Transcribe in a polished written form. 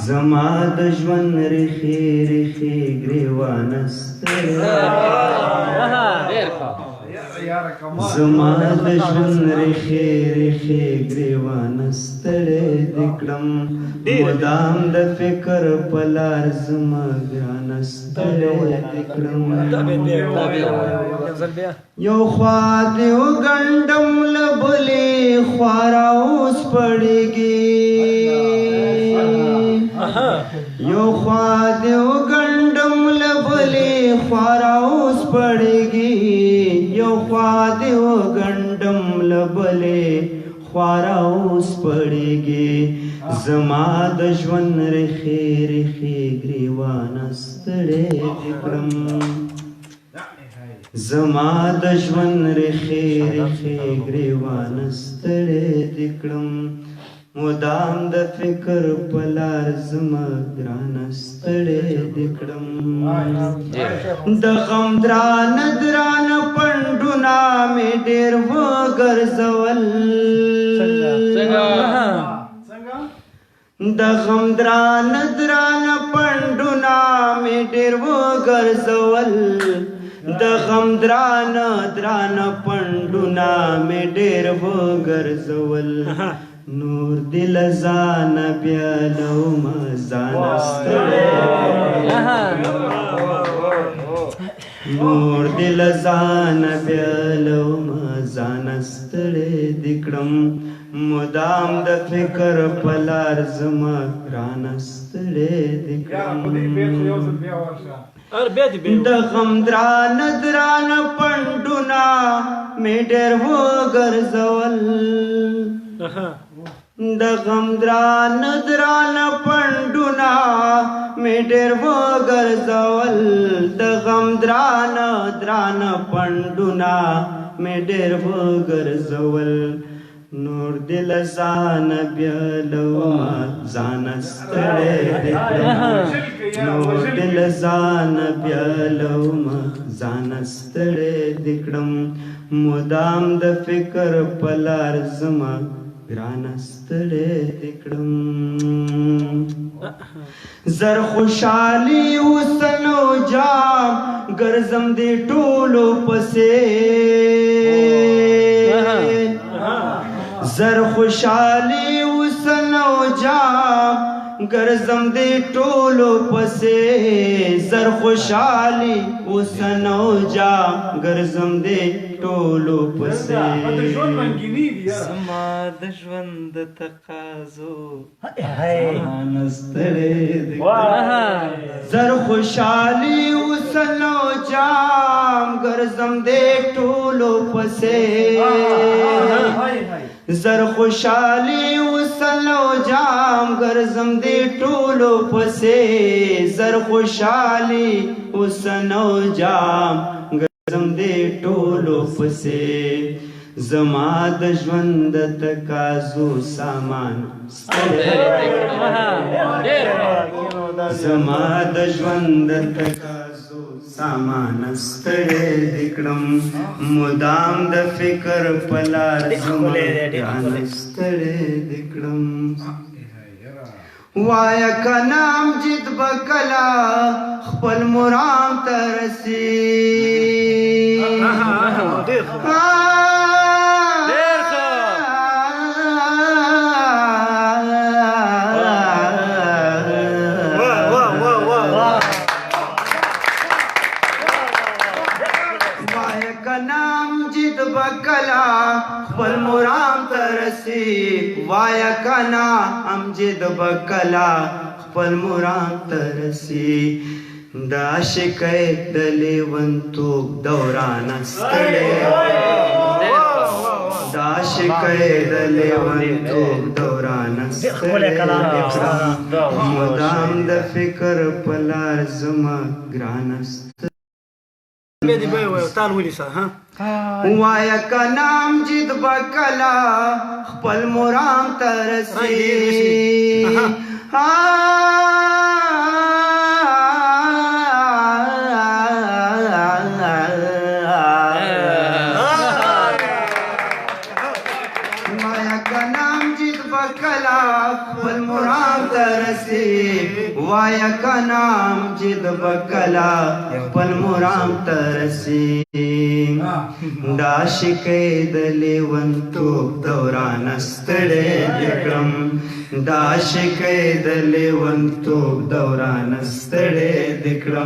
زما د ژوند ریښې ریښې ګریوانه ستړی زما د ژوند ریښې ریښې ګریوانه ستړی دې کړم مدام د فکر په لار زما ګرانه ستړی دې کړم یو خوا دې وګنډم له بلې خوا راوس پړېږي یو خوا دې وګنډم له بلې خوا راوس پړېږي یو خوا دې وګنډم له بلې خوا راوس پړېږي زما د ژوند ریښې ریښې ګریوانه ستړی دې کړم زما د ژوند ریښې ریښې ګریوانه ستړی دې کړم مدام د فکر په لار زما ګرانه ستړی دې کړم د غم درانه درانه پنډونه مې ډېر وګرځول د غم درانه درانه پنډونه مې ډېر وګرځول د غم درانه درانه پنډونه مې ډېر وګرځول نور دل زان بیا لوما زان ستړی نور دل زان بیا لوما زان ستړی دې کړم مدام د فکر په لار زما ګرانه ستړی دې کړم د غم درانه درانه پنډونه مې ډېر وګرځول د غم درانه درانه پنډونه مې ډېر وګرځول د غم درانه درانه پنډونه مې ډېر وګرځول نور دل زان بیا لوما زان ستړی دې کړم نور دل زان بیا لوما زان ستړی دې کړم مدام د فکر په لار زما ګرانه ستړی دې کړم زر خوشحالي حسن او جام ګرځم دې ټولو پسې زر خوشحالي حسن او جام ګرځم دې ټولو پسې زر خوشحالي حسن او جام ګرځم دې ټولو پسې زما د ژوند تقاضو زمانه ستړی دې زر خوشحالي حسن او جام ګرځم دې ټولو پسې زر خوشحالي حسن او جام ګرځم دې ټولو پسې زر خوشحالي حسن او جام ګرځم دې ټولو پسې زما د ژوند تقاضو سامان زما د ژوند تقاضو سامان ستړی دې کړم مدام د فکر په لار زما ګرانه ستړی دې کړم وایا کنام جد بکلا خپل مرام ته رسي خپل مرام ترسي وایا کنا امجد بکلا خپل مرام ترسي د عاشقۍ د لیونتوب دوران ستړی د عاشقۍ د لیونتوب دوران ستړی مدام د فکر په لار زما ګرانه وایا کنام جد بکلا خپل مرام ترسي وایا کنام جد بکلا خپل مرام तरसी वाया का नाम जिद बकला पलमुराम तरसी दाशिकैदलेवंतो दौरानस्तळे दिक्रम दाशिकैदलेवंतो दौरानस्तळे दिक्रम